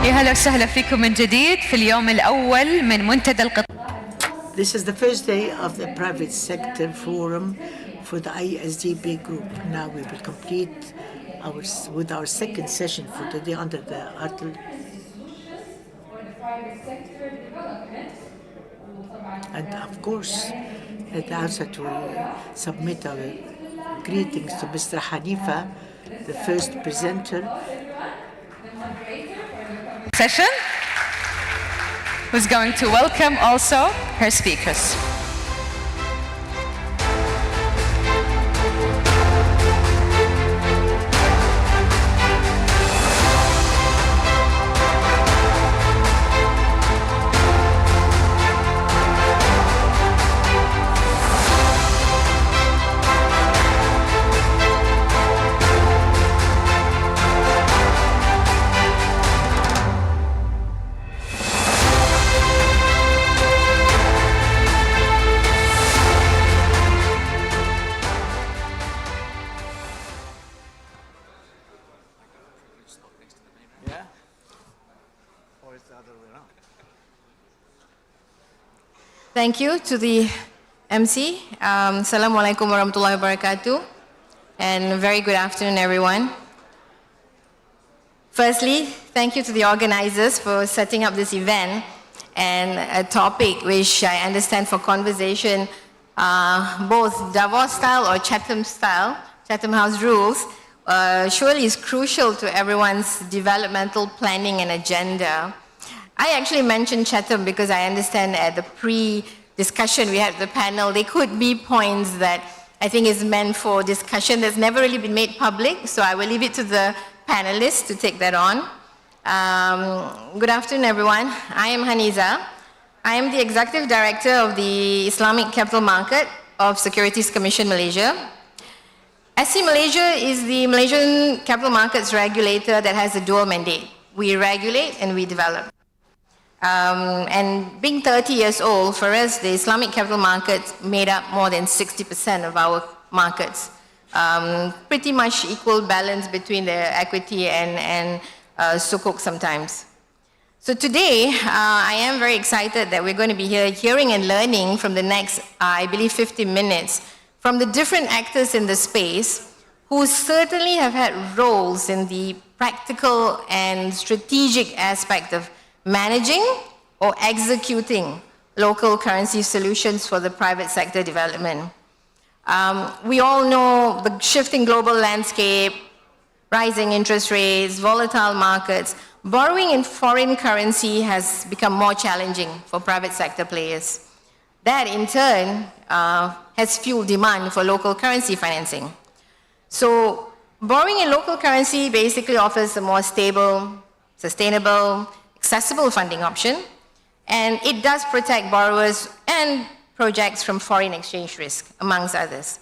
يا هلا وسهلا فيكم من جديد في اليوم الأول من منتدى القطاع. This is the first day of the private sector forum for the ISDB group. Now we will complete with our second session for the day under the article. And of course, it also to submit our greetings to Mr. Hanifa, the first presenter. Session, who's going to welcome also her speakers. Thank you to the MC. Assalamualaikum warahmatullahi wabarakatuh. And a very good afternoon, everyone. Firstly, thank you to the organizers for setting up this event and a topic which I understand for conversation, both Davos style or Chatham style, Chatham House rules, surely is crucial to everyone's developmental planning and agenda. I actually mentioned Chatham because I understand at the pre-discussion we had at the panel, there could be points that I think is meant for discussion that's never really been made public, so I will leave it to the panelists to take that on. Good afternoon, everyone. I am Haniza. I am the Executive Director of the Islamic Capital Market of Securities Commission Malaysia. SC Malaysia is the Malaysian capital markets regulator that has a dual mandate. We regulate and we develop. And being 30 years old, for us, the Islamic capital markets made up more than 60% of our markets. Pretty much equal balance between the equity and sukuk sometimes. So today, I am very excited that we're going to be here hearing and learning from the next, I believe, 50 minutes from the different actors in the space who certainly have had roles in the practical and strategic aspect of managing or executing local currency solutions for the private sector development. We all know the shifting global landscape, rising interest rates, volatile markets. Borrowing in foreign currency has become more challenging for private sector players. That in turn has fueled demand for local currency financing. So borrowing in local currency basically offers a more stable, sustainable, accessible funding option, and it does protect borrowers and projects from foreign exchange risk, amongst others.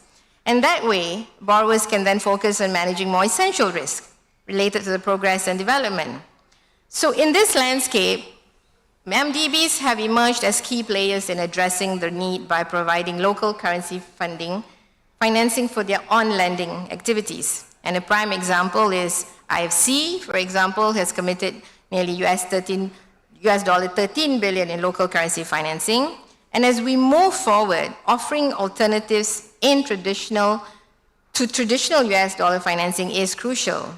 And that way, borrowers can then focus on managing more essential risk related to the progress and development. So in this landscape, MDBs have emerged as key players in addressing the need by providing local currency financing for their on-lending activities. And a prime example is IFC, for example, has committed nearly $13 billion in local currency financing. And as we move forward, offering alternatives in traditional US dollar financing is crucial.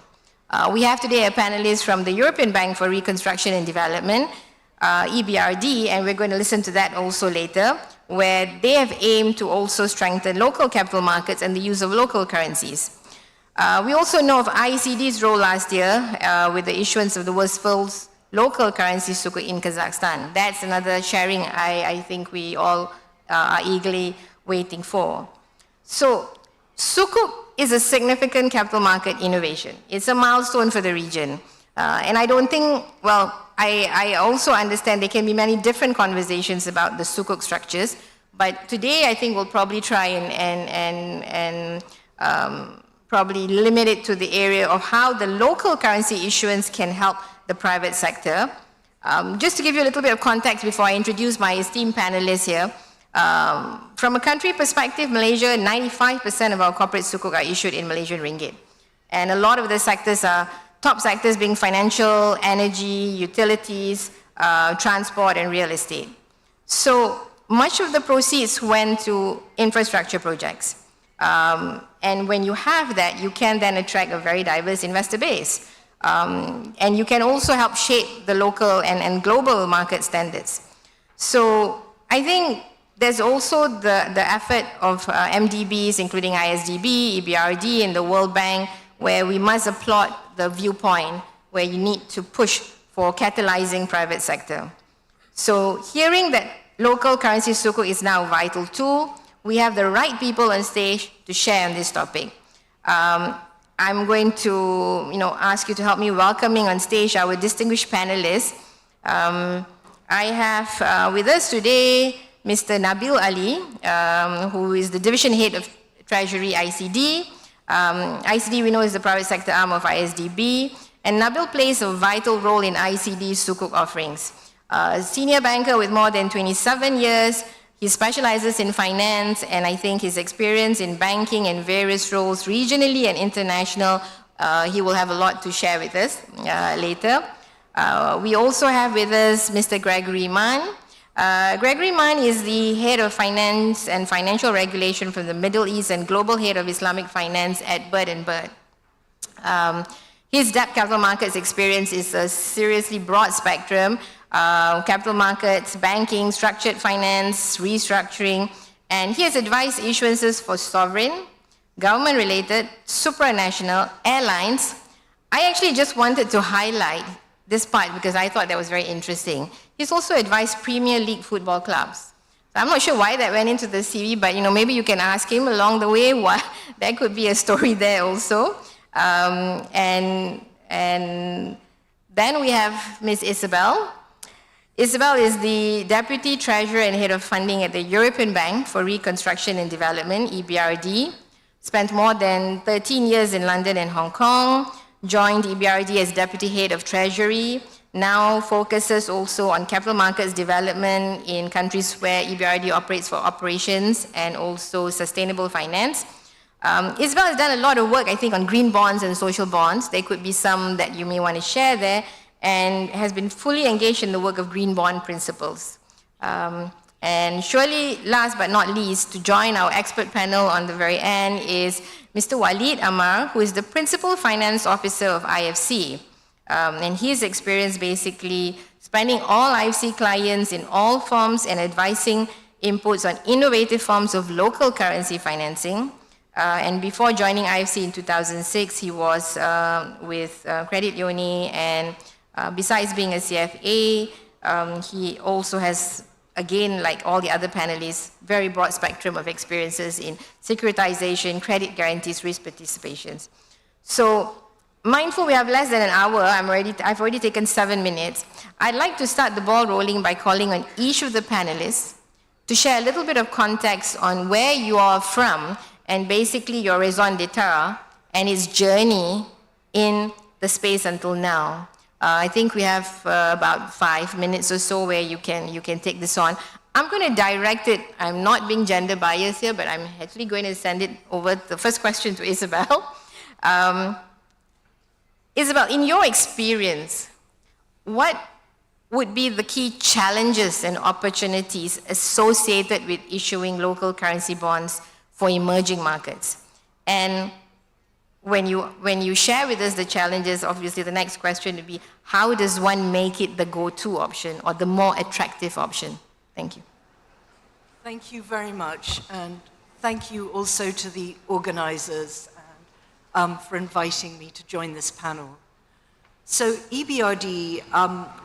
We have today a panelist from the European Bank for Reconstruction and Development, EBRD, and we're going to listen to that also later, where they have aimed to also strengthen local capital markets and the use of local currencies. We also know of IECD's role last year with the issuance of the world's first local currency sukuk in Kazakhstan. That's another sharing I think we all are eagerly waiting for. So sukuk is a significant capital market innovation. It's a milestone for the region. And I don't think, well, I also understand there can be many different conversations about the sukuk structures, but today I think we'll probably try and probably limit it to the area of how the local currency issuance can help the private sector. Just to give you a little bit of context before I introduce my esteemed panelists here, from a country perspective, Malaysia, 95% of our corporate sukuk are issued in Malaysian ringgit. And a lot of the sectors are top sectors being financial, energy, utilities, transport, and real estate. So much of the proceeds went to infrastructure projects. And when you have that, you can then attract a very diverse investor base. And you can also help shape the local and global market standards. So I think there's also the effort of MDBs, including ISDB, EBRD, and the World Bank, where we must applaud the viewpoint where you need to push for catalyzing private sector. So hearing that local currency sukuk is now a vital tool, we have the right people on stage to share on this topic. I'm going to ask you to help me welcoming on stage our distinguished panelists. I have with us today Mr. Nabil Ali, who is the Division Head of Treasury ICD. ICD, we know, is the private sector arm of ISDB, and Nabil plays a vital role in ICD's sukuk offerings. A senior banker with more than 27 years, he specializes in finance, and I think his experience in banking and various roles, regionally and international, he will have a lot to share with us later. We also have with us Mr. Gregory Mann. Gregory Mann is the head of finance and financial regulation from the Middle East and global head of Islamic finance at Bird & Bird. His debt capital markets experience is a seriously broad spectrum: capital markets, banking, structured finance, restructuring, and he has advised issuances for sovereign, government-related, supranational, airlines. I actually just wanted to highlight this part because I thought that was very interesting. He's also advised Premier League football clubs. So I'm not sure why that went into the CV, but maybe you can ask him along the way. Why there could be a story there also. And then we have Ms. Isabel. Isabel is the Deputy Treasurer and Head of Funding at the European Bank for Reconstruction and Development, EBRD. Spent more than 13 years in London and Hong Kong. Joined EBRD as Deputy Head of Treasury. Now focuses also on capital markets development in countries where EBRD operates for operations and also sustainable finance. Isabel has done a lot of work, I think, on green bonds and social bonds. There could be some that you may want to share there, and has been fully engaged in the work of green bond principles. And surely, last but not least, to join our expert panel on the very end is Mr. Walid Amar, who is the Principal Finance Officer of IFC. And his experience basically spanning all IFC clients in all forms and advising inputs on innovative forms of local currency financing. And before joining IFC in 2006, he was with Credit Lyonnais, and besides being a CFA, he also has, again, like all the other panelists, very broad spectrum of experiences in securitization, credit guarantees, risk participations. So, mindful we have less than an hour, I've already taken 7 minutes. I'd like to start the ball rolling by calling on each of the panelists to share a little bit of context on where you are from and basically your raison d'etre and its journey in the space until now. I think we have about 5 minutes or so where you can take this on. I'm going to direct it. I'm not being gender biased here, but I'm actually going to send it over, the first question, to Isabel. Isabel, in your experience, what would be the key challenges and opportunities associated with issuing local currency bonds for emerging markets? And when you share with us the challenges, obviously the next question would be, how does one make it the go-to option or the more attractive option? Thank you. Thank you very much, and thank you also to the organizers for inviting me to join this panel. So EBRD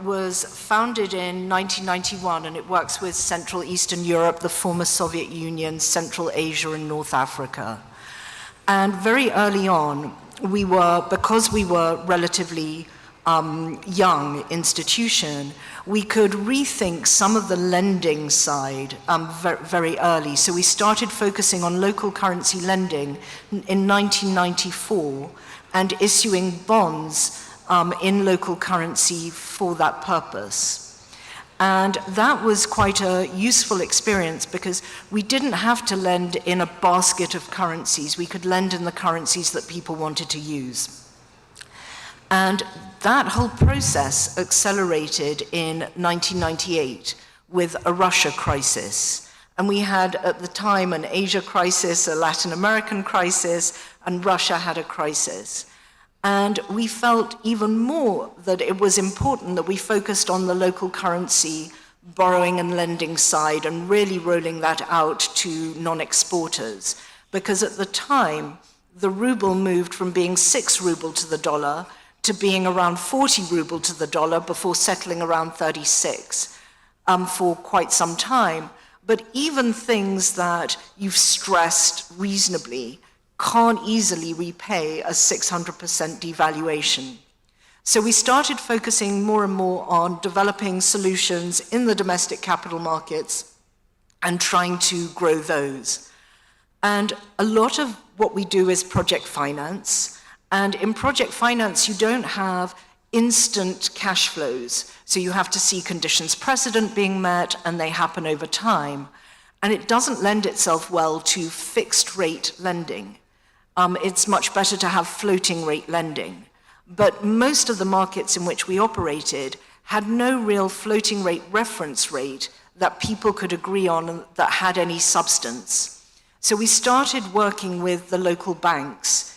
was founded in 1991, and it works with Central Eastern Europe, the former Soviet Union, Central Asia, and North Africa. And very early on, because we were relatively young institution, we could rethink some of the lending side very early. So we started focusing on local currency lending in 1994 and issuing bonds in local currency for that purpose. And that was quite a useful experience because we didn't have to lend in a basket of currencies. We could lend in the currencies that people wanted to use. And that whole process accelerated in 1998 with a Russia crisis. And we had, at the time, an Asia crisis, a Latin American crisis, and Russia had a crisis. And we felt even more that it was important that we focused on the local currency, borrowing and lending side, and really rolling that out to non-exporters. Because at the time, the ruble moved from being 6 ruble to the dollar to being around 40 ruble to the dollar before settling around 36 for quite some time. But even things that you've stressed reasonably can't easily repay a 600% devaluation. So we started focusing more and more on developing solutions in the domestic capital markets and trying to grow those. And a lot of what we do is project finance. And in project finance, you don't have instant cash flows. So you have to see conditions precedent being met, and they happen over time. And it doesn't lend itself well to fixed rate lending. It's much better to have floating rate lending. But most of the markets in which we operated had no real floating rate reference rate that people could agree on that had any substance. So we started working with the local banks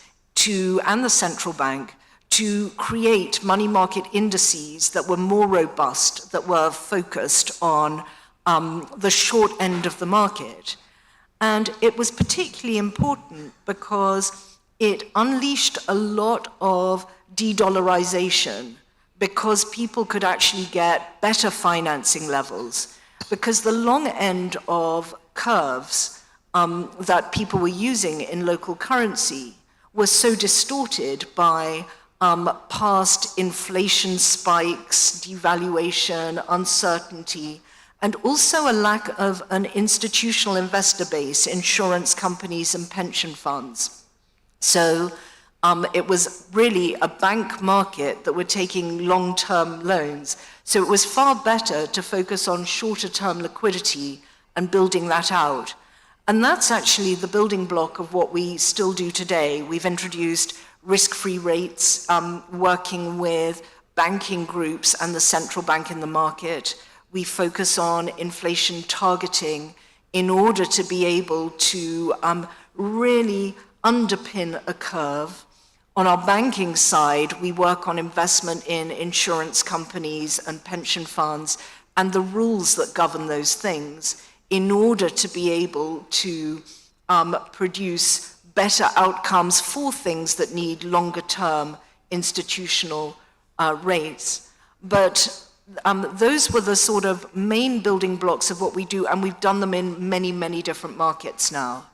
and the central bank to create money market indices that were more robust, that were focused on the short end of the market. And it was particularly important because it unleashed a lot of de-dollarization, because people could actually get better financing levels, because the long end of curves that people were using in local currency was so distorted by past inflation spikes, devaluation, uncertainty, and also a lack of an institutional investor base, insurance companies and pension funds. So it was really a bank market that were taking long-term loans. So it was far better to focus on shorter-term liquidity and building that out. And that's actually the building block of what we still do today. We've introduced risk-free rates, working with banking groups and the central bank in the market. We focus on inflation targeting in order to be able to really underpin a curve. On our banking side, we work on investment in insurance companies and pension funds and the rules that govern those things in order to be able to produce better outcomes for things that need longer-term institutional rates. But those were the sort of main building blocks of what we do, and we've done them in many, many different markets now.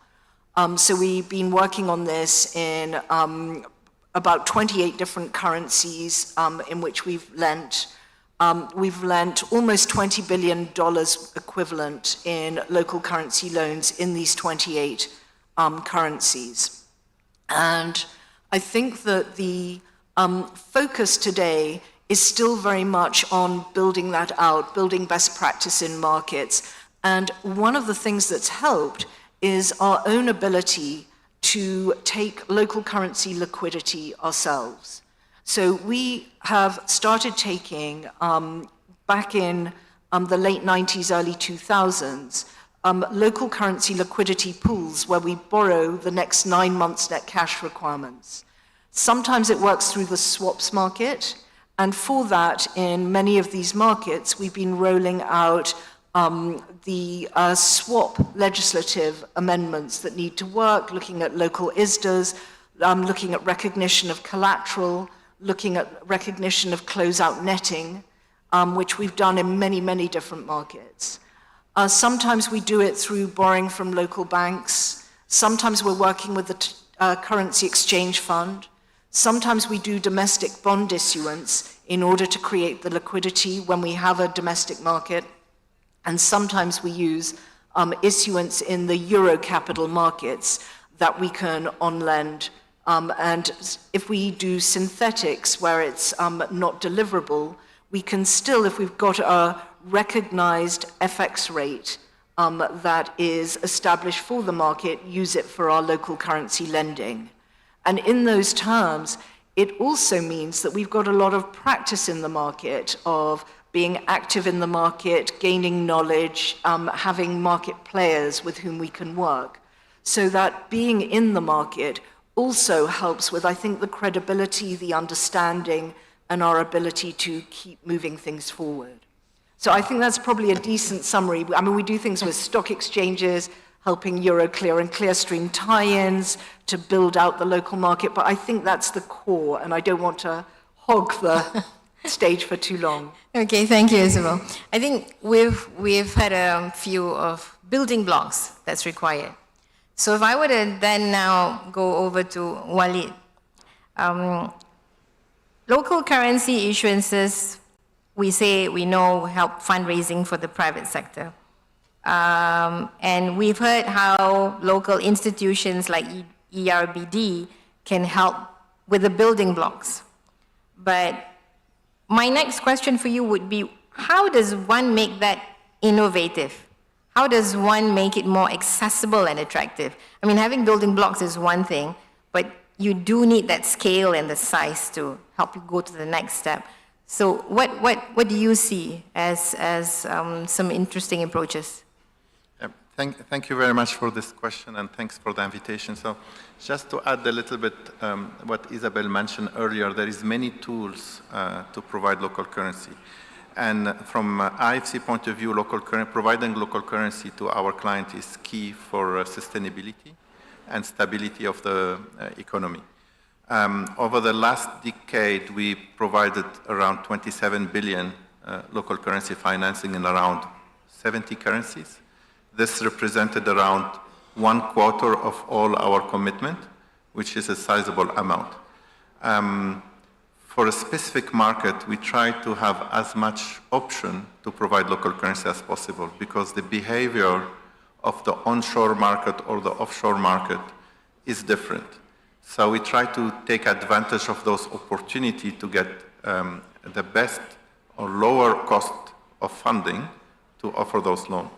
So we've been working on this in about 28 different currencies in which we've lent. We've lent almost $20 billion equivalent in local currency loans in these 28 currencies. And I think that the focus today is still very much on building that out, building best practice in markets. And one of the things that's helped is our own ability to take local currency liquidity ourselves. So we have started taking, back in the late 90s, early 2000s, local currency liquidity pools where we borrow the next 9 months' net cash requirements. Sometimes it works through the swaps market, and for that, in many of these markets, we've been rolling out the swap legislative amendments that need to work, looking at local ISDAs, looking at recognition of collateral, looking at recognition of closeout netting, which we've done in many, many different markets. Sometimes we do it through borrowing from local banks. Sometimes we're working with the currency exchange fund. Sometimes we do domestic bond issuance in order to create the liquidity when we have a domestic market. And sometimes we use issuance in the euro capital markets that we can on-lend. And if we do synthetics where it's not deliverable, we can still, if we've got a recognized FX rate that is established for the market, use it for our local currency lending. And in those terms, it also means that we've got a lot of practice in the market of being active in the market, gaining knowledge, having market players with whom we can work. So that being in the market also helps with, I think, the credibility, the understanding, and our ability to keep moving things forward. So I think that's probably a decent summary. I mean, we do things with stock exchanges, helping Euroclear and Clearstream tie-ins to build out the local market, but I think that's the core, and I don't want to hog the stage for too long. Okay, thank you, Isabel. I think we've had a few of building blocks that's required. So if I were to then now go over to Walid, local currency issuances, we know help fundraising for the private sector. And we've heard how local institutions like ERBD can help with the building blocks. But my next question for you would be, how does one make that innovative? How does one make it more accessible and attractive? I mean, having building blocks is one thing, but you do need that scale and the size to help you go to the next step. So what do you see as some interesting approaches? Thank you very much for this question, and thanks for the invitation. So just to add a little bit what Isabel mentioned earlier, there is many tools to provide local currency. And from IFC point of view, providing local currency to our client is key for sustainability and stability of the economy. Over the last decade, we provided around 27 billion local currency financing in around 70 currencies. This represented around 1/4 of all our commitment, which is a sizable amount. For a specific market, we try to have as much option to provide local currency as possible, because the behavior of the onshore market or the offshore market is different. So we try to take advantage of those opportunities to get the best or lower cost of funding to offer those loans.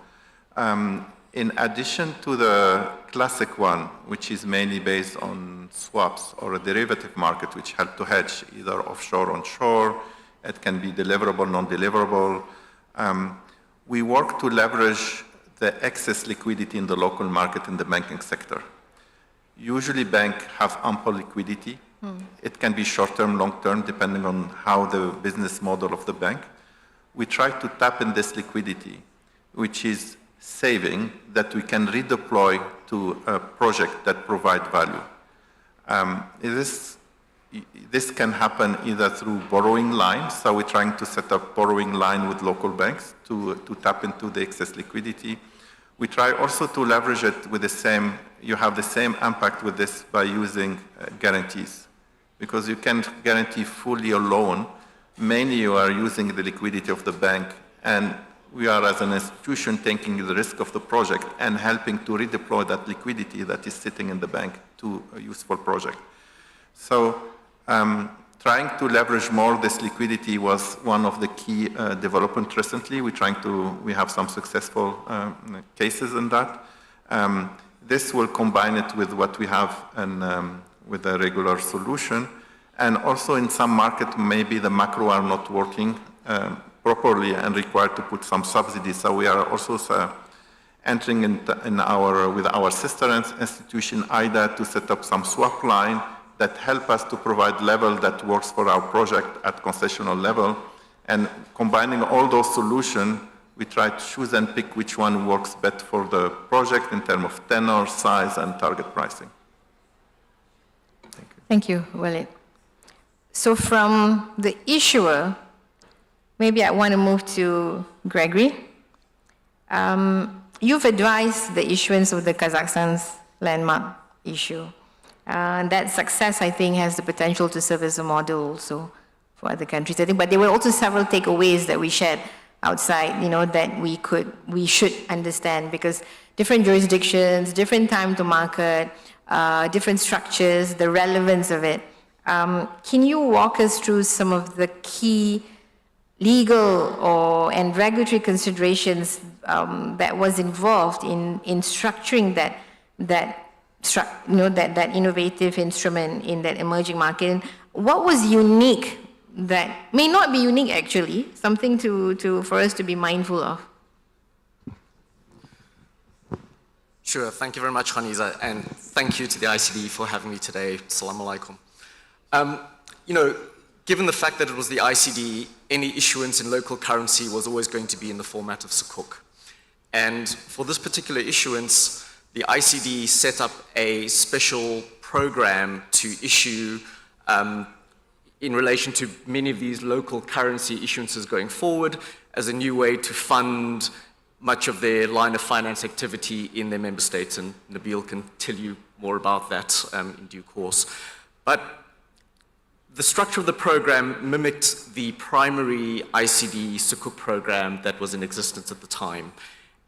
In addition to the classic one, which is mainly based on swaps or a derivative market, which help to hedge either offshore or onshore, it can be deliverable, non-deliverable. We work to leverage the excess liquidity in the local market in the banking sector. Usually banks have ample liquidity. It can be short-term, long-term, depending on how the business model of the bank. We try to tap in this liquidity, which is saving that we can redeploy to a project that provide value. This can happen either through borrowing lines, so we're trying to set up borrowing line with local banks to tap into the excess liquidity. We try also to leverage it with you have the same impact with this by using guarantees, because you can't guarantee fully a loan. Mainly you are using the liquidity of the bank, and we are, as an institution, taking the risk of the project and helping to redeploy that liquidity that is sitting in the bank to a useful project. So trying to leverage more this liquidity was one of the key developments recently. We have some successful cases in that. This will combine it with what we have with a regular solution. And also in some market, maybe the macro are not working properly and required to put some subsidies. So we are also entering with our sister institution, IDA, to set up some swap line that help us to provide level that works for our project at concessional level. And combining all those solutions, we try to choose and pick which one works best for the project in terms of tenor, size, and target pricing. Thank you. Thank you, Walid. So from the issuer, maybe I want to move to Gregory. You've advised the issuance of the Kazakhstan's landmark issue. That success, I think, has the potential to serve as a model also for other countries, I think. But there were also several takeaways that we shared outside, that we should understand, because different jurisdictions, different time to market, different structures, the relevance of it. Can you walk us through some of the key legal and regulatory considerations that was involved in structuring that innovative instrument in that emerging market? And what was unique that may not be unique actually, something for us to be mindful of? Sure, thank you very much, Khaniza, and thank you to the ICD for having me today. Assalamu alaikum. Given the fact that it was the ICD, any issuance in local currency was always going to be in the format of Sukuk. And for this particular issuance, the ICD set up a special program to issue in relation to many of these local currency issuances going forward as a new way to fund much of their line of finance activity in their member states, and Nabil can tell you more about that in due course. But the structure of the program mimicked the primary ICD Sukuk program that was in existence at the time.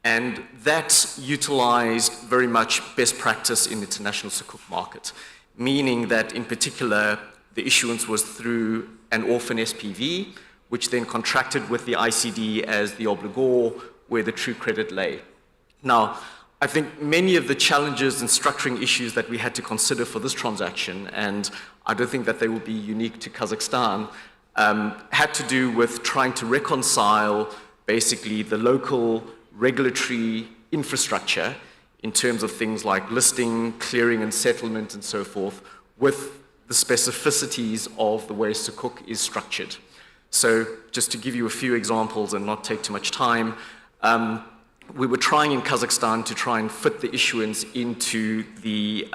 And that utilized very much best practice in the international Sukuk market, meaning that in particular, the issuance was through an orphan SPV, which then contracted with the ICD as the obligor, where the true credit lay. Now, I think many of the challenges and structuring issues that we had to consider for this transaction, and I don't think that they will be unique to Kazakhstan, had to do with trying to reconcile basically the local regulatory infrastructure in terms of things like listing, clearing and settlement and so forth, with the specificities of the way Sukuk is structured. So just to give you a few examples and not take too much time, we were trying in Kazakhstan to try and fit the issuance into the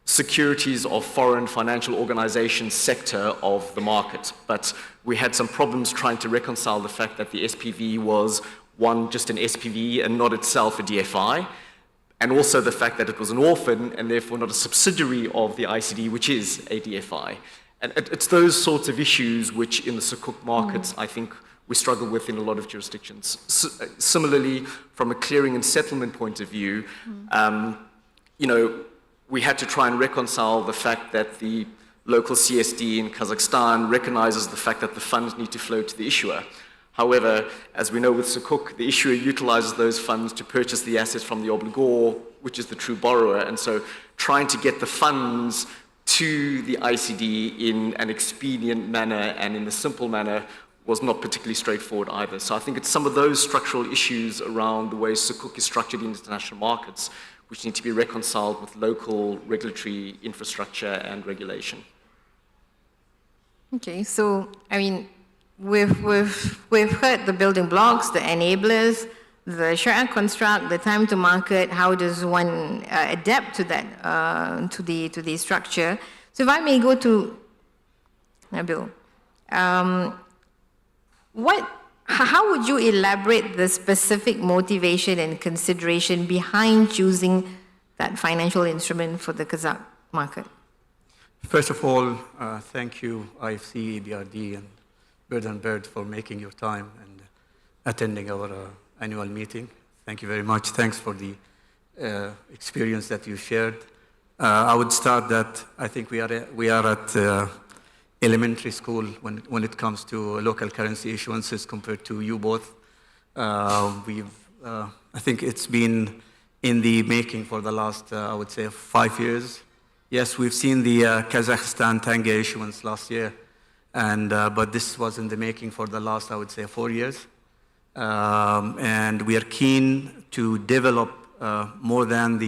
securities of foreign financial organizations sector of the market. But we had some problems trying to reconcile the fact that the SPV was, one, just an SPV and not itself a DFI, and also the fact that it was an orphan and therefore not a subsidiary of the ICD, which is a DFI. And it's those sorts of issues which in the Sukuk markets, I think, we struggle with in a lot of jurisdictions. Similarly, from a clearing and settlement point of view, we had to try and reconcile the fact that the local CSD in Kazakhstan recognizes the fact that the funds need to flow to the issuer. However, as we know with Sukuk, the issuer utilizes those funds to purchase the assets from the obligor, which is the true borrower, and so trying to get the funds to the ICD in an expedient manner and in a simple manner was not particularly straightforward either. So I think it's some of those structural issues around the way Sukuk is structured in international markets which need to be reconciled with local regulatory infrastructure and regulation. Okay, so, I mean, we've heard the building blocks, the enablers, the Sharia construct, the time to market, how does one adapt to that, to the structure. So if I may go to Nabil, how would you elaborate the specific motivation and consideration behind choosing that financial instrument for the Kazakh market? First of all, thank you, IFC, EBRD, and Bird & Bird for making your time and attending our annual meeting. Thank you very much. Thanks for the experience that you shared. I would start that I think we are at elementary school when it comes to local currency issuances compared to you both. I think it's been in the making for the last, I would say, 5 years. Yes, we've seen the Kazakhstan tenge issuance last year, but this was in the making for the last, I would say, 4 years. And we are keen to develop more than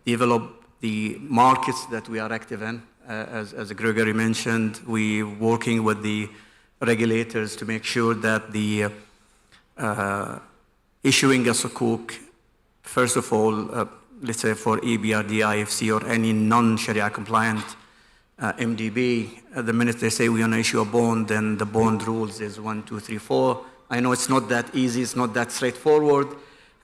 develop the markets that we are active in. As Gregory mentioned, we're working with the regulators to make sure that the issuing a Sukuk, first of all, let's say for EBRD, IFC, or any non-Sharia compliant MDB, the minute they say we want to issue a bond, then the bond rules is 1, 2, 3, 4. I know it's not that easy, it's not that straightforward,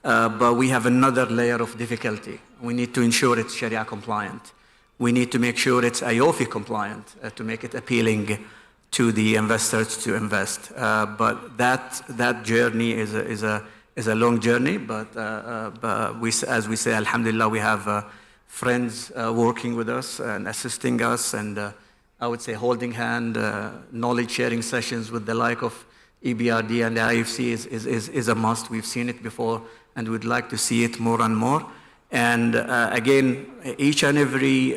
but we have another layer of difficulty. We need to ensure it's Sharia compliant. We need to make sure it's IOFI compliant to make it appealing to the investors to invest. But that journey is a long journey, but as we say, alhamdulillah, we have friends working with us and assisting us, and I would say holding hand, knowledge sharing sessions with the like of EBRD and the IFC is a must. We've seen it before, and we'd like to see it more and more. And again, each and every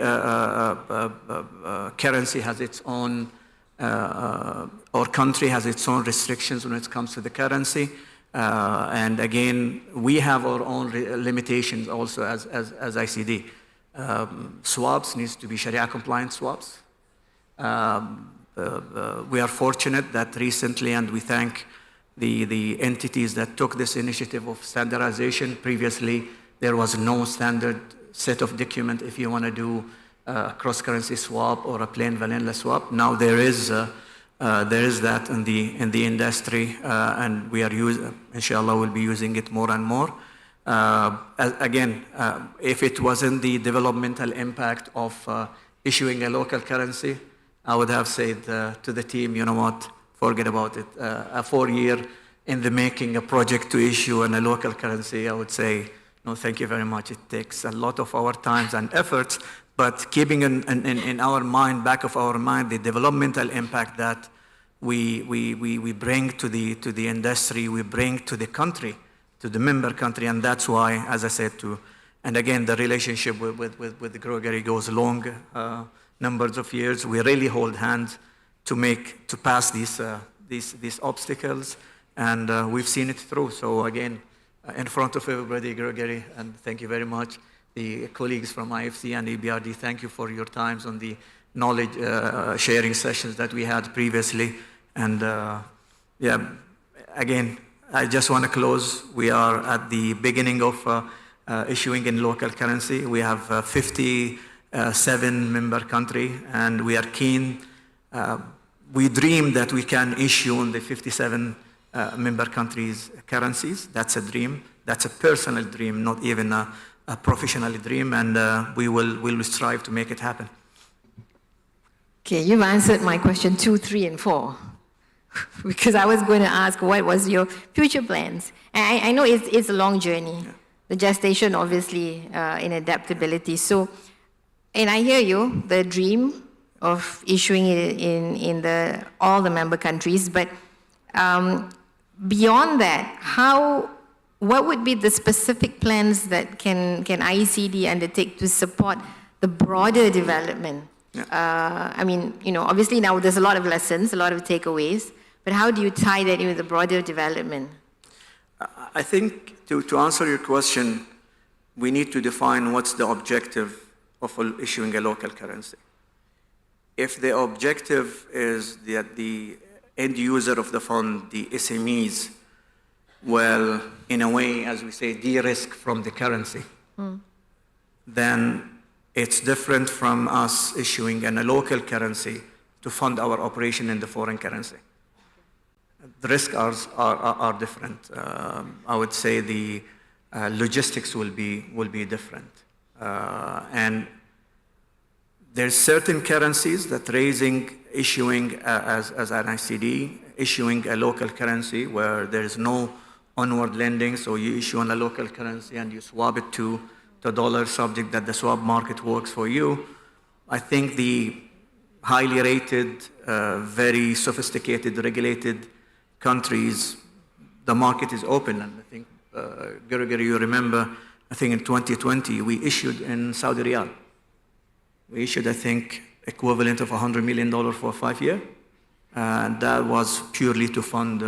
currency has its own, or country has its own restrictions when it comes to the currency. And again, we have our own limitations also as ICD. Swaps needs to be Sharia compliant swaps. We are fortunate that recently, and we thank the entities that took this initiative of standardization. Previously, there was no standard set of document if you want to do a cross-currency swap or a plain vanilla swap. Now there is that in the industry, and we are inshallah, we'll be using it more and more. If it wasn't the developmental impact of issuing a local currency, I would have said to the team, you know what, forget about it. A 4-year in the making a project to issue in a local currency, I would say, no, thank you very much. It takes a lot of our times and efforts, but keeping in our mind, back of our mind, the developmental impact that we bring to the industry, we bring to the country, to the member country, and that's why, as I said, and again, the relationship with Gregory goes long numbers of years. We really hold hands to pass these obstacles, and we've seen it through. So again, in front of everybody, Gregory, and thank you very much. The colleagues from IFC and EBRD, thank you for your times on the knowledge sharing sessions that we had previously. And yeah, again, I just want to close. We are at the beginning of issuing in local currency. We have 57 member country, and we are keen. We dream that we can issue in the 57 member countries' currencies. That's a dream. That's a personal dream, not even a professional dream, and we will strive to make it happen. Okay, you've answered my question 2, 3, and 4. Because I was going to ask, what was your future plans? And I know it's a long journey. Yeah. The gestation, obviously, in adaptability. So, and I hear you, the dream of issuing it in all the member countries, but beyond that, what would be the specific plans that can IECD undertake to support the broader development? Yeah. I mean, obviously now there's a lot of lessons, a lot of takeaways, but how do you tie that in with the broader development? I think to answer your question, we need to define what's the objective of issuing a local currency. If the objective is that the end user of the fund, the SMEs, will, in a way, as we say, de-risk from the currency, then it's different from us issuing in a local currency to fund our operation in the foreign currency. The risks are different. I would say the logistics will be different. And there's certain currencies that issuing as an ICD, issuing a local currency where there is no onward lending, so you issue on a local currency and you swap it to the dollar, subject that the swap market works for you. I think the highly rated, very sophisticated, regulated countries, the market is open. And I think, Gregory, you remember, I think in 2020, we issued in Saudi Riyal. We issued, I think, equivalent of $100 million for 5 years. And that was purely to fund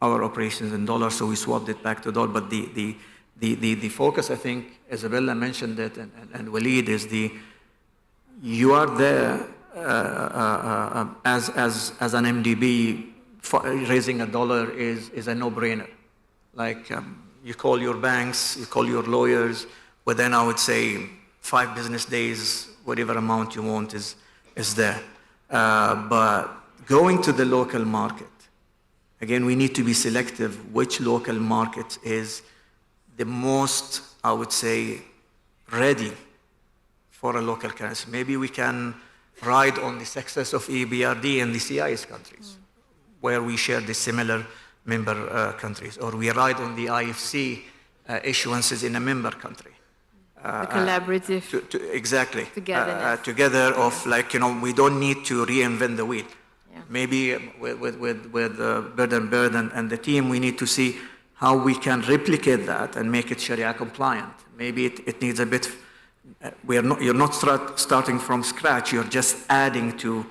our operations in dollars, so we swapped it back to dollar. But the focus, I think, Isabella mentioned it, and Waleed, is you are there as an MDB, raising a dollar is a no-brainer. Like, you call your banks, you call your lawyers, within, I would say, 5 business days, whatever amount you want is there. But going to the local market, again, we need to be selective which local market is the most, I would say, ready for a local currency. Maybe we can ride on the success of EBRD in the CIS countries, where we share the similar member countries, or we ride on the IFC issuances in a member country. The collaborative. Exactly. Togetherness. Together of, like, we don't need to reinvent the wheel. Yeah. Maybe with Bird and the team, we need to see how we can replicate that and make it Sharia compliant. Maybe it needs a bit, you're not starting from scratch, you're just adding to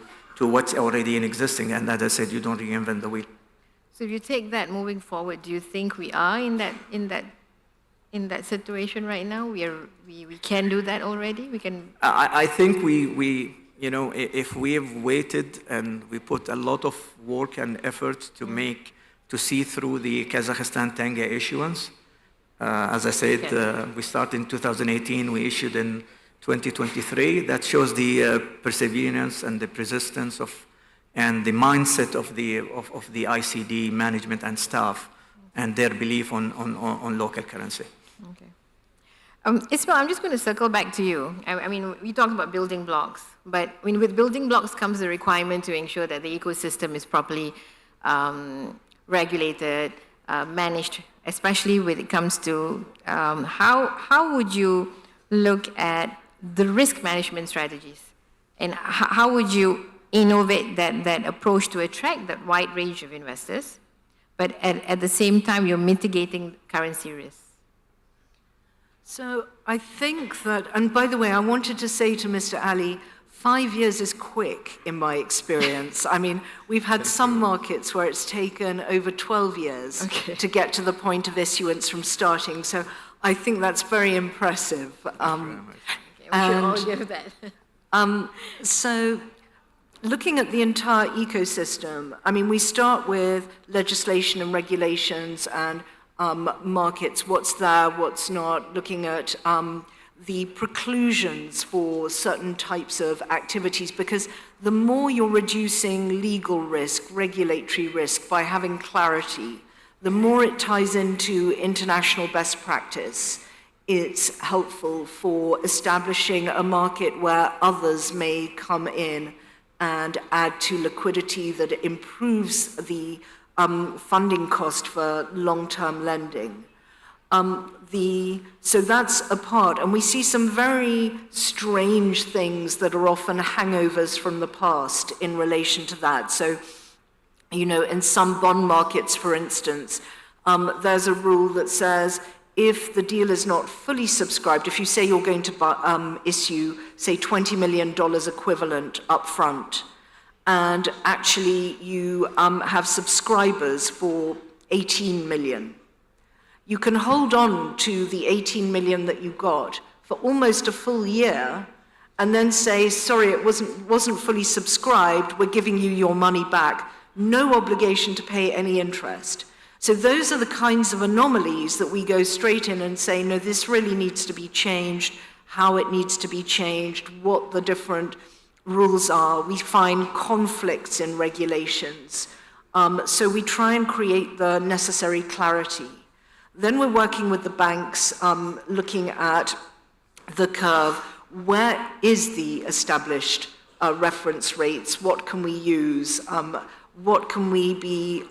what's already in existing, and as I said, you don't reinvent the wheel. So if you take that moving forward, do you think we are in that situation right now? We can do that already? We can. I think we if we have waited and we put a lot of work and effort to see through the Kazakhstan tenge issuance. As I said, we started in 2018, we issued in 2023. That shows the perseverance and the persistence and the mindset of the ICD management and staff, and their belief on local currency. Okay. Ismail, I'm just going to circle back to you. I mean, we talked about building blocks, but I mean, with building blocks comes the requirement to ensure that the ecosystem is properly regulated, managed, especially when it comes to how would you look at the risk management strategies, and how would you innovate that approach to attract that wide range of investors, but at the same time you're mitigating currency risks? So I think that, and by the way, I wanted to say to Mr. Ali, 5 years is quick in my experience. I mean, we've had some markets where it's taken over 12 years to get to the point of issuance from starting. So I think that's very impressive. We should all give that. So looking at the entire ecosystem, I mean, we start with legislation and regulations and markets, what's there, what's not, looking at the preclusions for certain types of activities, because the more you're reducing legal risk, regulatory risk by having clarity, the more it ties into international best practice. It's helpful for establishing a market where others may come in and add to liquidity that improves the funding cost for long-term lending. So that's a part, and we see some very strange things that are often hangovers from the past in relation to that. So, you know, in some bond markets, for instance, there's a rule that says if the deal is not fully subscribed, if you say you're going to issue, say, $20 million equivalent upfront, and actually you have subscribers for 18 million, you can hold on to the 18 million that you got for almost a full year and then say, sorry, it wasn't fully subscribed, we're giving you your money back. No obligation to pay any interest. So those are the kinds of anomalies that we go straight in and say, no, this really needs to be changed, how it needs to be changed, what the different rules are. We find conflicts in regulations. So we try and create the necessary clarity. Then we're working with the banks, looking at the curve. Where is the established reference rates? What can we use? What can we be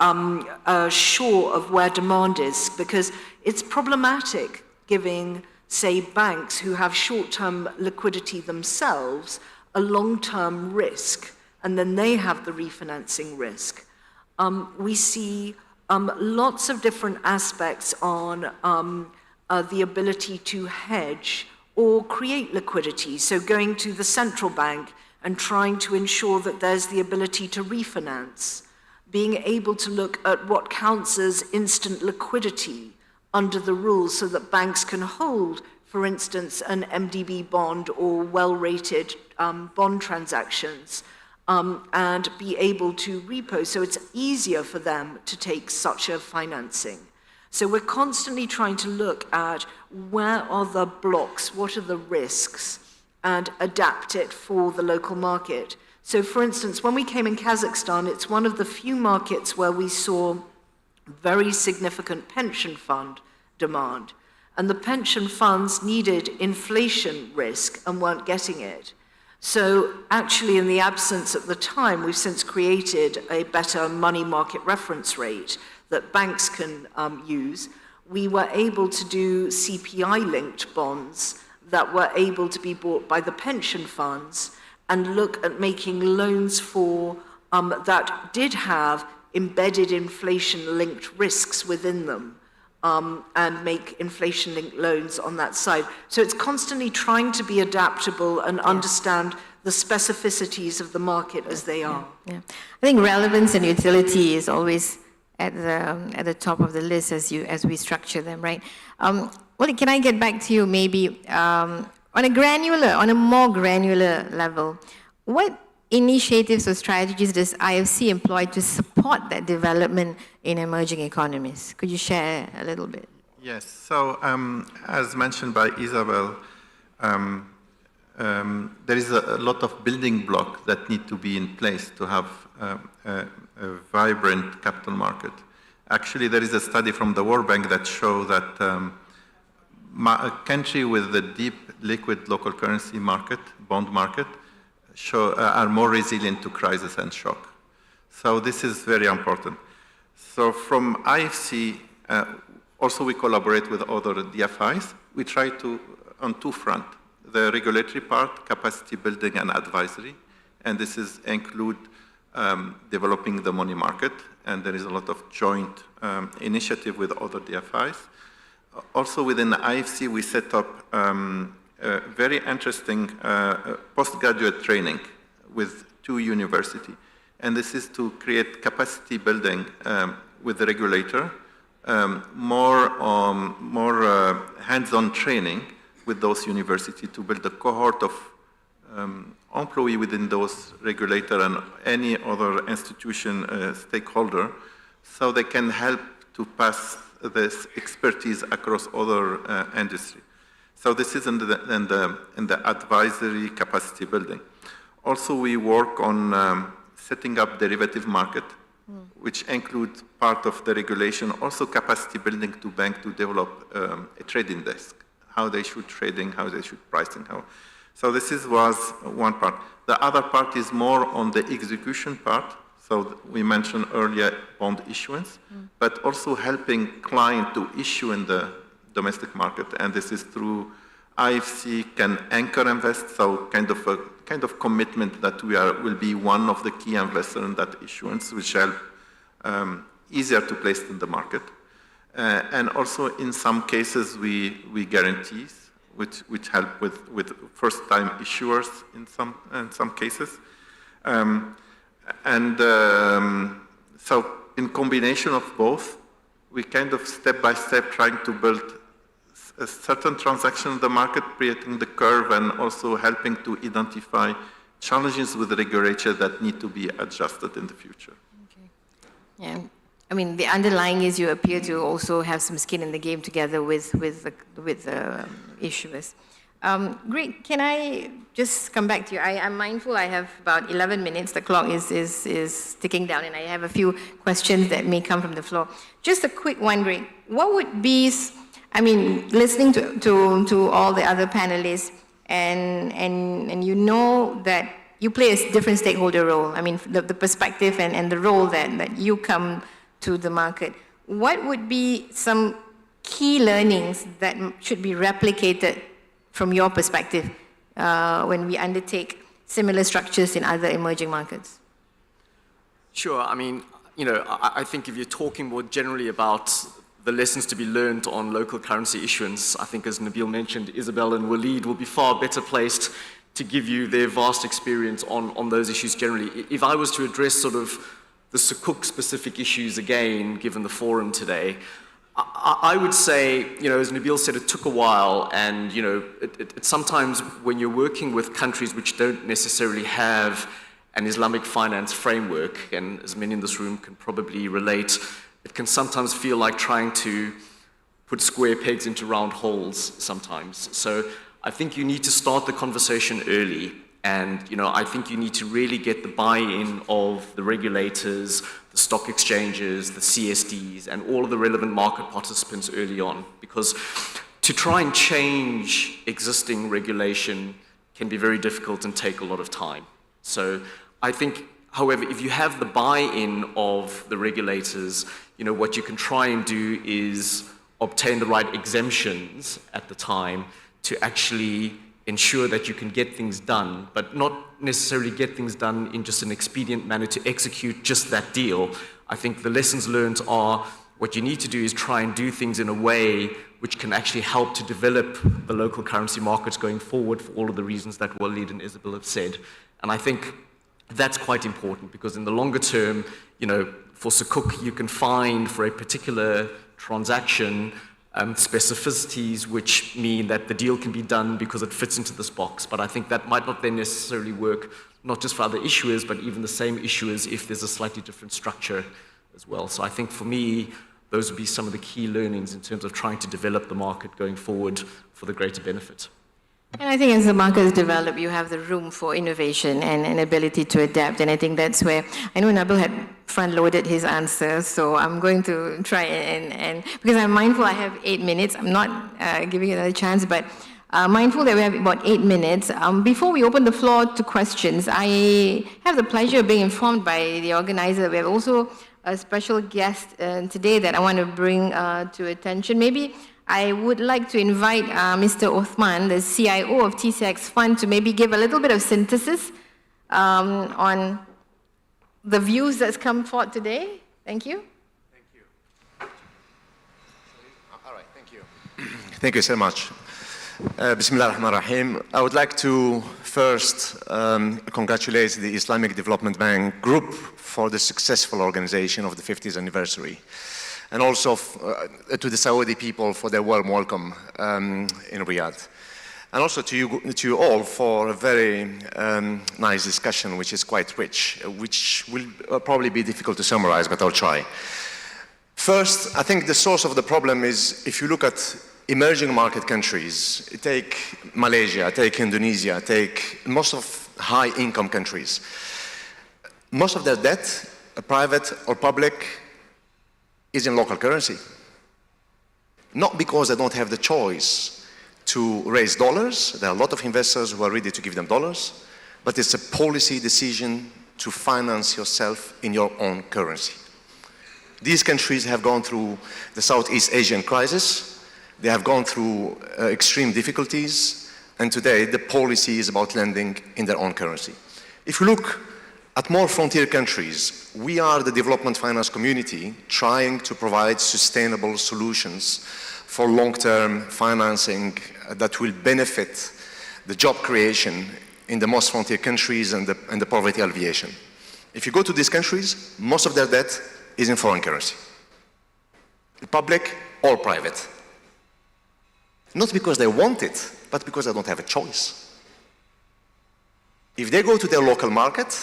sure of where demand is? Because it's problematic giving, say, banks who have short-term liquidity themselves a long-term risk, and then they have the refinancing risk. We see lots of different aspects on the ability to hedge or create liquidity. So going to the central bank and trying to ensure that there's the ability to refinance, being able to look at what counts as instant liquidity under the rules so that banks can hold, for instance, an MDB bond or well-rated bond transactions, and be able to repo, so it's easier for them to take such a financing. So we're constantly trying to look at where are the blocks, what are the risks, and adapt it for the local market. So for instance, when we came in Kazakhstan, it's one of the few markets where we saw very significant pension fund demand. And the pension funds needed inflation risk and weren't getting it. So actually, in the absence at the time, we've since created a better money market reference rate that banks can use. We were able to do CPI-linked bonds that were able to be bought by the pension funds and look at making loans for that did have embedded inflation-linked risks within them. and make inflation-linked loans on that side. So it's constantly trying to be adaptable and understand the specificities of the market as they are. Yeah. I think relevance and utility is always at the top of the list as we structure them, right? Well, can I get back to you maybe on a more granular level? What initiatives or strategies does IFC employ to support that development in emerging economies? Could you share a little bit? Yes. So, as mentioned by Isabel, there is a lot of building blocks that need to be in place to have a vibrant capital market. Actually, there is a study from the World Bank that shows that a country with a deep liquid local currency market, bond market, are more resilient to crisis and shock. So this is very important. So from IFC, also we collaborate with other DFIs. We try to, on two fronts, the regulatory part, capacity building and advisory, and this include developing the money market, and there is a lot of joint initiative with other DFIs. Also within the IFC, we set up very interesting postgraduate training with two universities. And this is to create capacity building with the regulator, more hands-on training with those universities to build a cohort of employee within those regulator and any other institution stakeholder, so they can help to pass this expertise across other industry. So this is in the advisory capacity building. Also, we work on setting up derivative market, which includes part of the regulation, also capacity building to bank to develop a trading desk, how they should trading, how they should pricing. So this was one part. The other part is more on the execution part. So we mentioned earlier bond issuance, but also helping client to issue in the domestic market, and this is through IFC can anchor invest, so kind of commitment that will be one of the key investors in that issuance, which help easier to place in the market, and also in some cases we guarantees, which help with first-time issuers in some cases, so in combination of both, we kind of step by step trying to build a certain transaction in the market, creating the curve, and also helping to identify challenges with the regulator that need to be adjusted in the future. Okay. Yeah. I mean, the underlying is you appear to also have some skin in the game together with the issuers. Great. Can I just come back to you? I'm mindful I have about 11 minutes. The clock is ticking down, and I have a few questions that may come from the floor. Just a quick one, Greg. What would be, I mean, listening to all the other panelists, and you know that you play a different stakeholder role. I mean, the perspective and the role that you come to the market. What would be some key learnings that should be replicated from your perspective when we undertake similar structures in other emerging markets? Sure. I mean, you know, I think if you're talking more generally about the lessons to be learned on local currency issuance, I think as Nabil mentioned, Isabel and Waleed will be far better placed to give you their vast experience on those issues generally. If I was to address sort of the Sukuk specific issues again, given the forum today, I would say, you know, as Nabil said, it took a while, and, you know, it sometimes when you're working with countries which don't necessarily have an Islamic finance framework, and as many in this room can probably relate, it can sometimes feel like trying to put square pegs into round holes sometimes. So I think you need to start the conversation early. And, you know, I think you need to really get the buy-in of the regulators, the stock exchanges, the CSDs, and all of the relevant market participants early on. Because to try and change existing regulation can be very difficult and take a lot of time. So I think, however, if you have the buy-in of the regulators, you know, what you can try and do is obtain the right exemptions at the time to actually ensure that you can get things done, but not necessarily get things done in just an expedient manner to execute just that deal. I think the lessons learned are What you need to do is try and do things in a way which can actually help to develop the local currency markets going forward for all of the reasons that Walid and Isabel have said. And I think that's quite important because in the longer term, you know, for Sukuk, you can find for a particular transaction specificities which mean that the deal can be done because it fits into this box. But I think that might not then necessarily work, not just for other issuers, but even the same issuers if there's a slightly different structure as well. So I think for me, those would be some of the key learnings in terms of trying to develop the market going forward for the greater benefit. And I think as the markets develop, you have the room for innovation and ability to adapt. And I think that's where, I know Nabil had front-loaded his answers, so I'm going to try and because I'm mindful I have 8 minutes, I'm not giving it another chance, but mindful that we have about 8 minutes. Before we open the floor to questions, I have the pleasure of being informed by the organizer. We have also a special guest today that I want to bring to attention. Maybe I would like to invite Mr. Othman, the CIO of TCX Fund, to maybe give a little bit of synthesis on the views that's come forth today. Thank you. Thank you. All right, thank you. Thank you so much. Bismillah ar-Rahman ar-Rahim. I would like to first congratulate the Islamic Development Bank Group for the successful organization of the 50th anniversary, and also to the Saudi people for their warm welcome in Riyadh. And also to you all for a very nice discussion, which is quite rich, which will probably be difficult to summarize, but I'll try. First, I think the source of the problem is, if you look at emerging market countries, take Malaysia, take Indonesia, take most of high-income countries, most of their debt, private or public, is in local currency. Not because they don't have the choice to raise dollars. There are a lot of investors who are ready to give them dollars, but it's a policy decision to finance yourself in your own currency. These countries have gone through the Southeast Asian crisis. They have gone through extreme difficulties, and today the policy is about lending in their own currency. If you look at more frontier countries, we are the development finance community trying to provide sustainable solutions for long-term financing that will benefit the job creation in the most frontier countries and the poverty alleviation. If you go to these countries, most of their debt is in foreign currency, public or private. Not because they want it, but because they don't have a choice. If they go to their local market,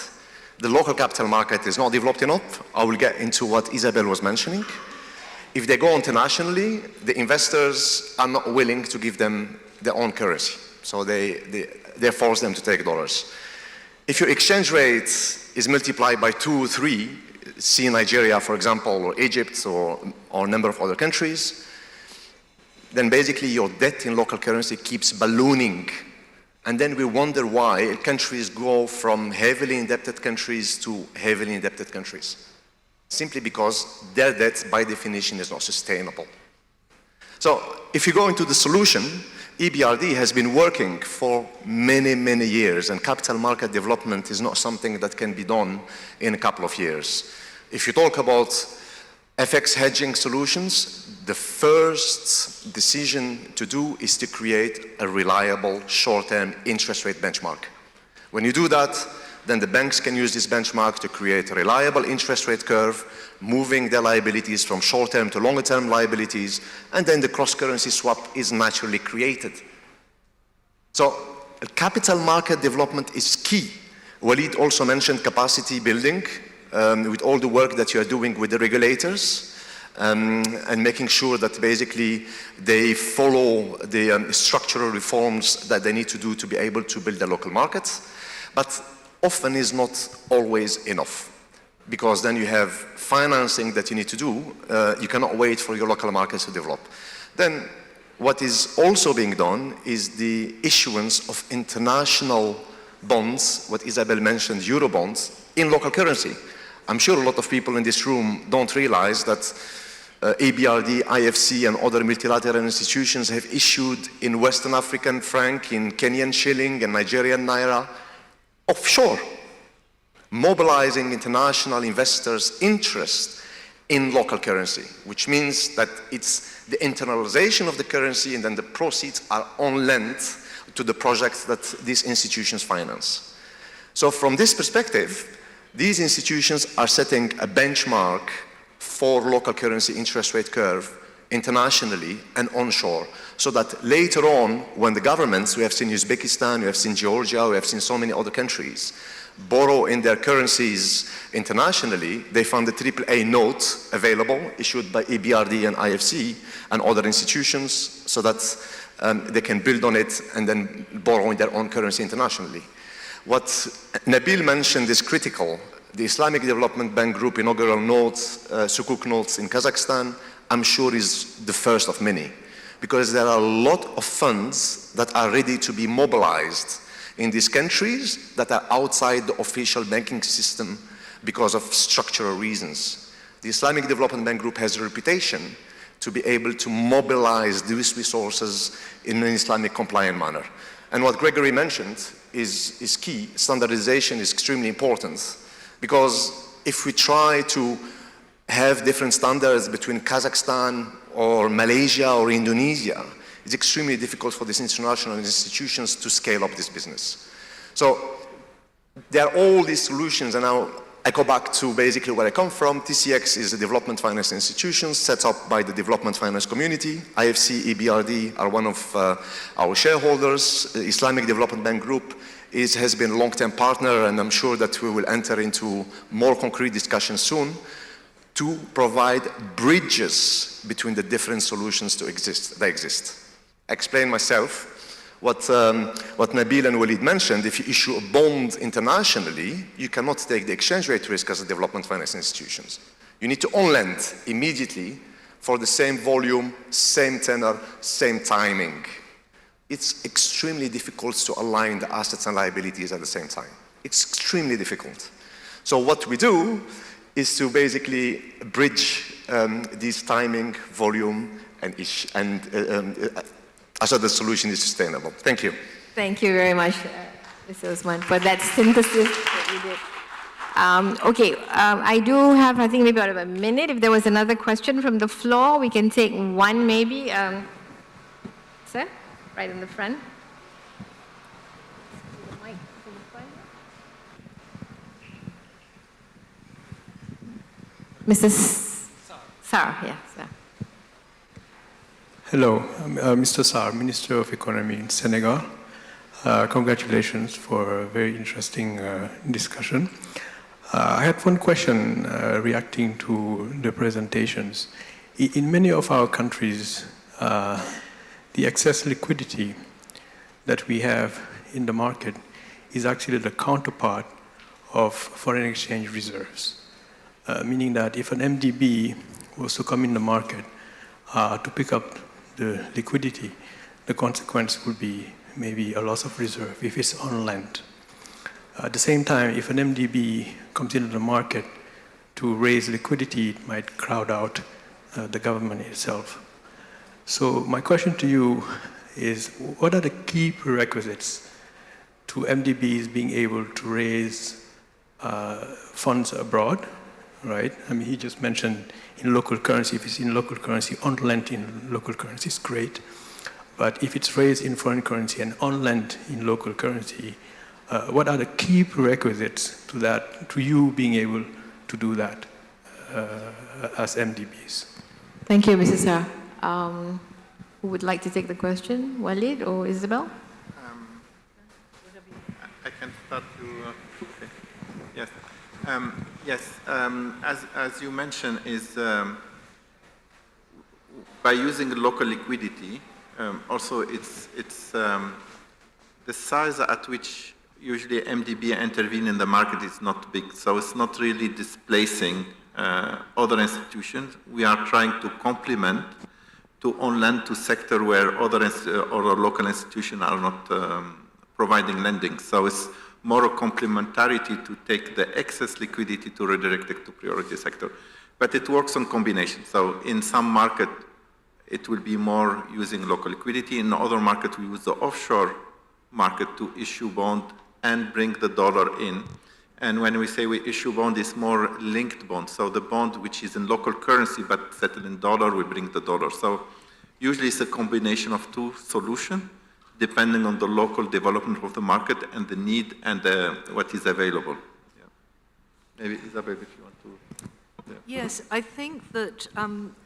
the local capital market is not developed enough. I will get into what Isabel was mentioning. If they go internationally, the investors are not willing to give them their own currency. So they force them to take dollars. If your exchange rate is multiplied by 2 or 3, see Nigeria, for example, or Egypt, or a number of other countries, then basically your debt in local currency keeps ballooning. And then we wonder why countries go from heavily indebted countries to heavily indebted countries. Simply because their debt, by definition, is not sustainable. So if you go into the solution, EBRD has been working for many, many years, and capital market development is not something that can be done in a couple of years. If you talk about FX hedging solutions, the first decision to do is to create a reliable short-term interest rate benchmark. When you do that, then the banks can use this benchmark to create a reliable interest rate curve, moving their liabilities from short-term to longer-term liabilities, and then the cross-currency swap is naturally created. So capital market development is key. Walid also mentioned capacity building with all the work that you are doing with the regulators. And making sure that basically they follow the structural reforms that they need to do to be able to build a local market. But often is not always enough, because then you have financing that you need to do. You cannot wait for your local markets to develop. Then what is also being done is the issuance of international bonds, what Isabel mentioned, Euro bonds, in local currency. I'm sure a lot of people in this room don't realize that EBRD, IFC, and other multilateral institutions have issued in Western African franc, in Kenyan shilling, and Nigerian naira, offshore, mobilizing international investors' interest in local currency, which means that it's the internalization of the currency and then the proceeds are on lent to the projects that these institutions finance. So from this perspective, these institutions are setting a benchmark for local currency interest rate curve internationally and onshore, so that later on, when the governments, we have seen Uzbekistan, we have seen Georgia, we have seen so many other countries, borrow in their currencies internationally, they found the AAA note available, issued by EBRD and IFC and other institutions, so that they can build on it and then borrow in their own currency internationally. What Nabil mentioned is critical. The Islamic Development Bank Group inaugural notes, Sukuk notes in Kazakhstan, I'm sure is the first of many, because there are a lot of funds that are ready to be mobilized in these countries that are outside the official banking system because of structural reasons. The Islamic Development Bank Group has a reputation to be able to mobilize these resources in an Islamic compliant manner. And what Gregory mentioned is key. Standardization is extremely important, because if we try to have different standards between Kazakhstan or Malaysia or Indonesia, it's extremely difficult for these international institutions to scale up this business. So there are all these solutions, and now I go back to basically where I come from. TCX is a development finance institution set up by the development finance community. IFC, EBRD are one of our shareholders. The Islamic Development Bank Group has been a long-term partner, and I'm sure that we will enter into more concrete discussions soon to provide bridges between the different solutions that exist. I explain myself. What Nabil and Walid mentioned, if you issue a bond internationally, you cannot take the exchange rate risk as a development finance institutions. You need to on-lend immediately for the same volume, same tenor, same timing. It's extremely difficult to align the assets and liabilities at the same time. It's extremely difficult. So what we do is to basically bridge this timing, volume, so the solution is sustainable. Thank you. Thank you very much, Mr. Osman, for that synthesis that you did. I do have, I think, maybe about a minute. If there was another question from the floor, we can take one maybe. Sir, right in the front. Mrs. Sarr, yeah, sir. Hello, Mr. Sarr, Minister of Economy in Senegal. Congratulations for a very interesting discussion. I had one question reacting to the presentations. In many of our countries, the excess liquidity that we have in the market is actually the counterpart of foreign exchange reserves. Meaning that if an MDB was to come in the market to pick up the liquidity, the consequence would be maybe a loss of reserve if it's on lent. At the same time, if an MDB comes into the market to raise liquidity, it might crowd out the government itself. So my question to you is, what are the key prerequisites to MDBs being able to raise funds abroad, right? I mean, he just mentioned in local currency. If it's in local currency, on lent in local currency is great. But if it's raised in foreign currency and on lent in local currency, what are the key prerequisites to that, to you being able to do that as MDBs? Thank you, Mrs. Sarr. Who would like to take the question, Walid or Isabel? I can start to. Okay. Yes. As you mentioned, is by using local liquidity. Also, it's the size at which usually MDB intervene in the market is not big, so it's not really displacing other institutions. We are trying to complement to on-lend to sector where other or local institutions are not providing lending. So it's more a complementarity to take the excess liquidity to redirect it to priority sector. But it works on combination. So in some market, it will be more using local liquidity. In other market, we use the offshore market to issue bond and bring the dollar in. And when we say we issue bond, it's more linked bond. So the bond which is in local currency but settled in dollar, we bring the dollar. So usually it's a combination of two solutions depending on the local development of the market and the need and what is available. Yeah. Maybe Isabel, if you want to. Yeah. Yes, I think that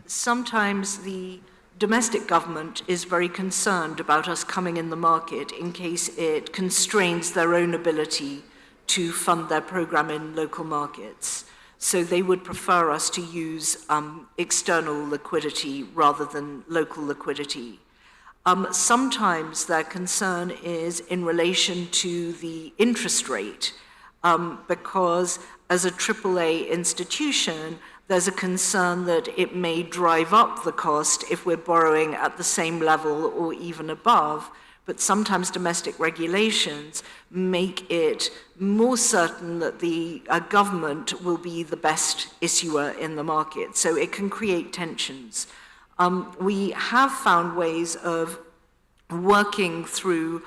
sometimes the domestic government is very concerned about us coming in the market in case it constrains their own ability to fund their program in local markets. So they would prefer us to use external liquidity rather than local liquidity. Sometimes their concern is in relation to the interest rate, because as a AAA institution, there's a concern that it may drive up the cost if we're borrowing at the same level or even above. But sometimes domestic regulations make it more certain that the government will be the best issuer in the market. So it can create tensions. We have found ways of working through,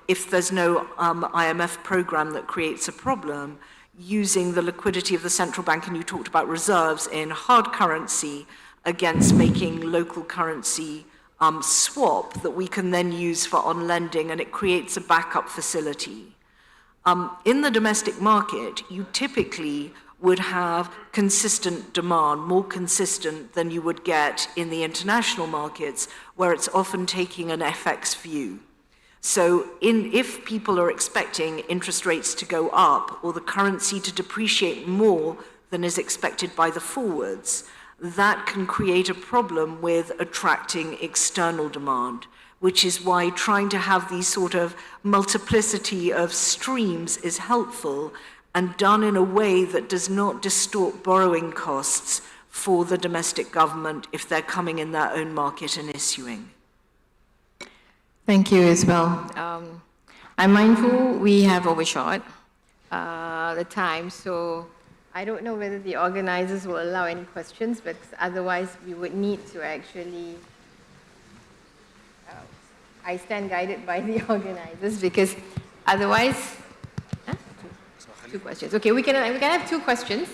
if there's no IMF program that creates a problem, using the liquidity of the central bank, and you talked about reserves in hard currency against making local currency swap that we can then use for on lending, and it creates a backup facility. In the domestic market, you typically would have consistent demand, more consistent than you would get in the international markets, where it's often taking an FX view. So if people are expecting interest rates to go up or the currency to depreciate more than is expected by the forwards, that can create a problem with attracting external demand, which is why trying to have these sort of multiplicity of streams is helpful and done in a way that does not distort borrowing costs for the domestic government if they're coming in their own market and issuing. Thank you as well. I'm mindful we have overshot the time, so I don't know whether the organizers will allow any questions, but otherwise we would need to actually, I stand guided by the organizers because otherwise, two questions. Okay, we can have two questions.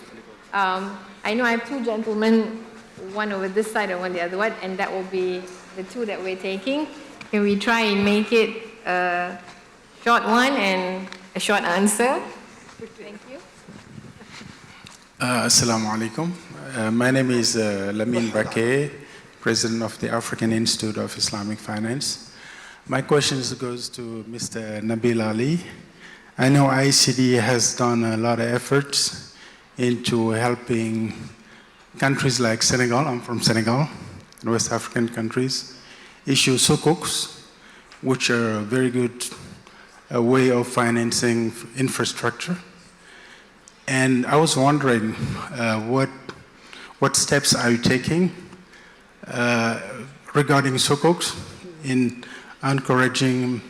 I know I have two gentlemen, one over this side and one the other one, and that will be the two that we're taking. Can we try and make it a short one and a short answer? Thank you. Assalamu alaikum. My name is Lamin Bakay, President of the African Institute of Islamic Finance. My question goes to Mr. Nabil Ali. I know ICD has done a lot of efforts into helping countries like Senegal, I'm from Senegal, and West African countries, issue sukuks, which are a very good way of financing infrastructure. And I was wondering, what steps are you taking regarding sukuks in encouraging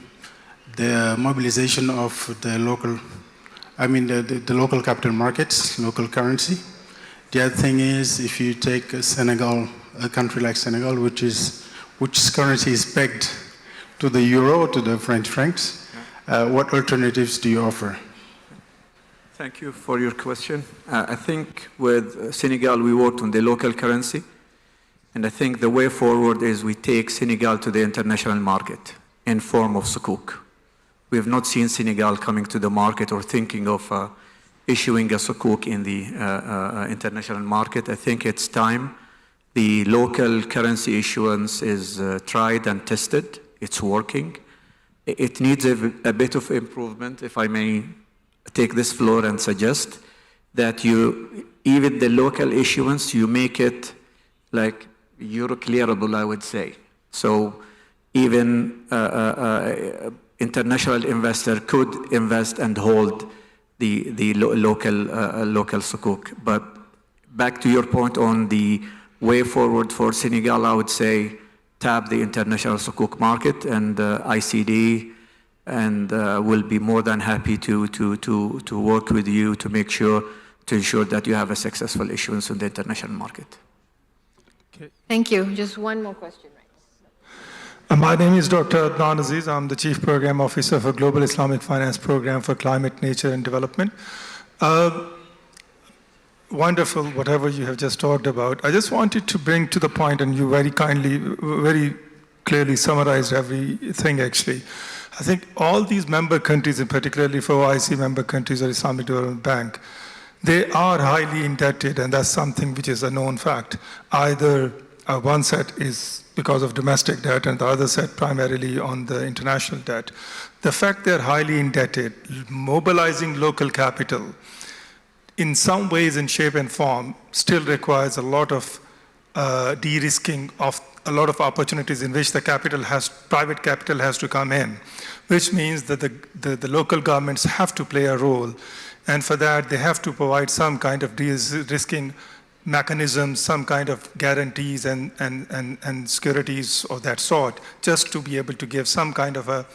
the mobilization of the local, the local capital markets, local currency? The other thing is, if you take Senegal, a country like Senegal, which currency is pegged to the euro, to the French francs, what alternatives do you offer? Thank you for your question. I think with Senegal, we worked on the local currency. And I think the way forward is we take Senegal to the international market in form of sukuk. We have not seen Senegal coming to the market or thinking of issuing a sukuk in the international market. I think it's time. The local currency issuance is tried and tested. It's working. It needs a bit of improvement, if I may take this floor and suggest that even the local issuance, you make it like Euro-clearable, I would say. So even international investor could invest and hold the local sukuk. But back to your point on the way forward for Senegal, I would say tap the international sukuk market, and ICD and will be more than happy to work with you to ensure that you have a successful issuance in the international market. Okay. Thank you. Just one more question. My name is Dr. Adnan Aziz. I'm the Chief Program Officer for Global Islamic Finance Program for Climate, Nature, and Development. Wonderful, whatever you have just talked about. I just wanted to bring to the point, and you very kindly, very clearly summarized everything actually. I think all these member countries, and particularly for OIC member countries or Islamic Development Bank, they are highly indebted, and that's something which is a known fact. Either one set is because of domestic debt and the other set primarily on the international debt. The fact they're highly indebted, mobilizing local capital, in some ways, in shape and form, still requires a lot of de-risking of a lot of opportunities in which the private capital has to come in, which means that the local governments have to play a role. And for that, they have to provide some kind of de-risking mechanisms, some kind of guarantees and securities of that sort, just to be able to give some kind of a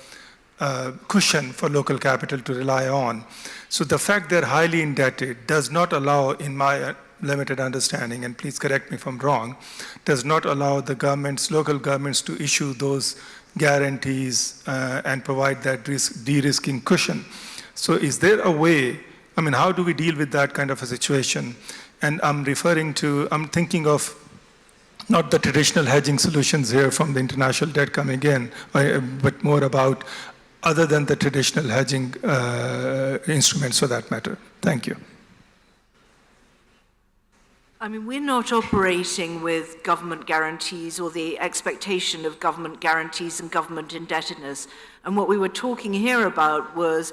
cushion for local capital to rely on. So the fact they're highly indebted does not allow, in my limited understanding, and please correct me if I'm wrong, does not allow the governments, local governments to issue those guarantees and provide that de-risking cushion. So is there a way, I mean, how do we deal with that kind of a situation? And I'm thinking of not the traditional hedging solutions here from the international debt coming in, but more about other than the traditional hedging instruments for that matter. Thank you. I mean, we're not operating with government guarantees or the expectation of government guarantees and government indebtedness. And what we were talking here about was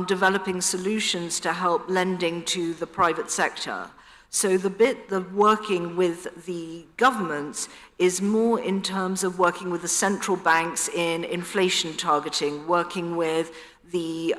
developing solutions to help lending to the private sector. So the working with the governments is more in terms of working with the central banks in inflation targeting, working with the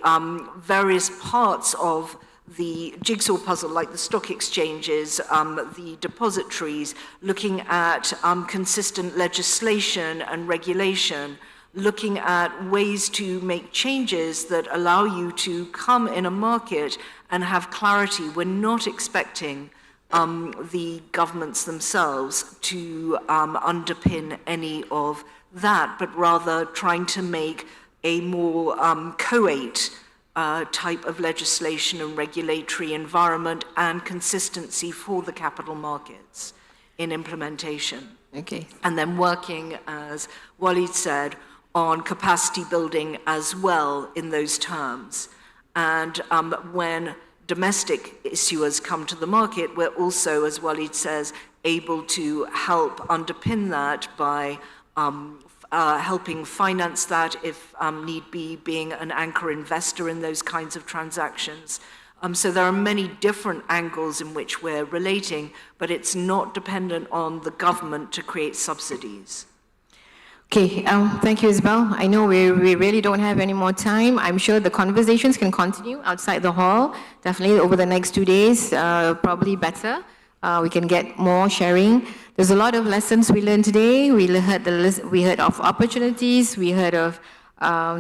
various parts of the jigsaw puzzle, like the stock exchanges, the depositories, looking at consistent legislation and regulation, looking at ways to make changes that allow you to come in a market and have clarity. We're not expecting the governments themselves to underpin any of that, but rather trying to make a more co-ate type of legislation and regulatory environment and consistency for the capital markets in implementation. Okay. And then working, as Walid said, on capacity building as well in those terms. And when domestic issuers come to the market, we're also, as Walid says, able to help underpin that by helping finance that if need be, being an anchor investor in those kinds of transactions. So there are many different angles in which we're relating, but it's not dependent on the government to create subsidies. Okay, thank you, Isabel. I know we really don't have any more time. I'm sure the conversations can continue outside the hall, definitely over the next 2 days, probably better. We can get more sharing. There's a lot of lessons we learned today. We heard of opportunities, we heard of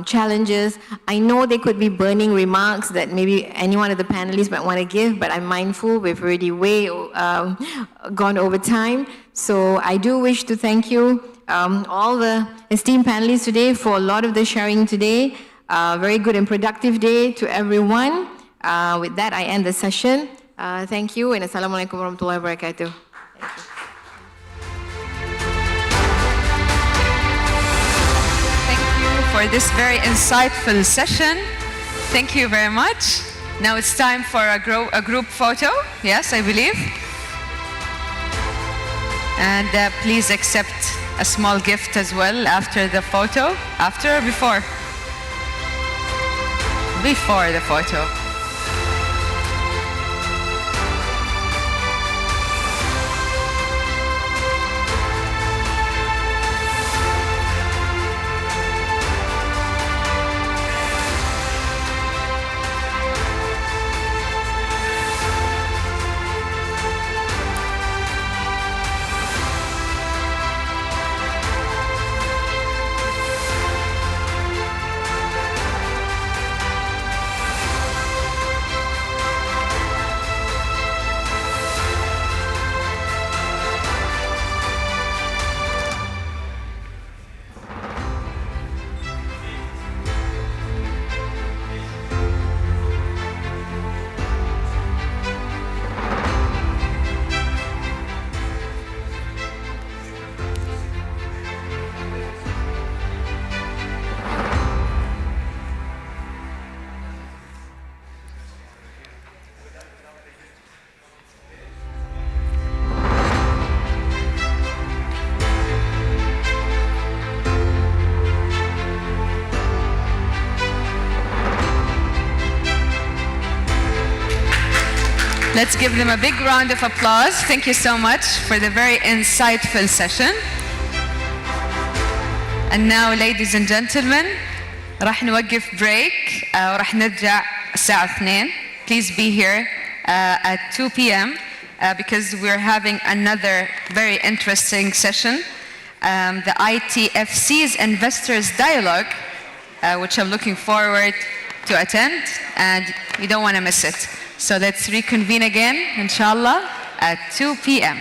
challenges. I know there could be burning remarks that maybe any one of the panelists might want to give, but I'm mindful we've already gone over time. So I do wish to thank you, all the esteemed panelists today, for a lot of the sharing today. Very good and productive day to everyone. With that, I end the session. Thank you, and Assalamualaikum warahmatullahi wabarakatuh. Thank you for this very insightful session. Thank you very much. Now it's time for a group photo. Yes, I believe. And please accept a small gift as well after the photo. After or before? Before the photo. Let's give them a big round of applause. Thank you so much for the very insightful session. And now, ladies and gentlemen, راح نوقف break وراح نرجع الساعة 2. Please be here at 2 p.m. Because we're having another very interesting session, the ITFC's Investors Dialogue, which I'm looking forward to attend, and you don't want to miss it. So let's reconvene again, inshallah, at 2 p.m.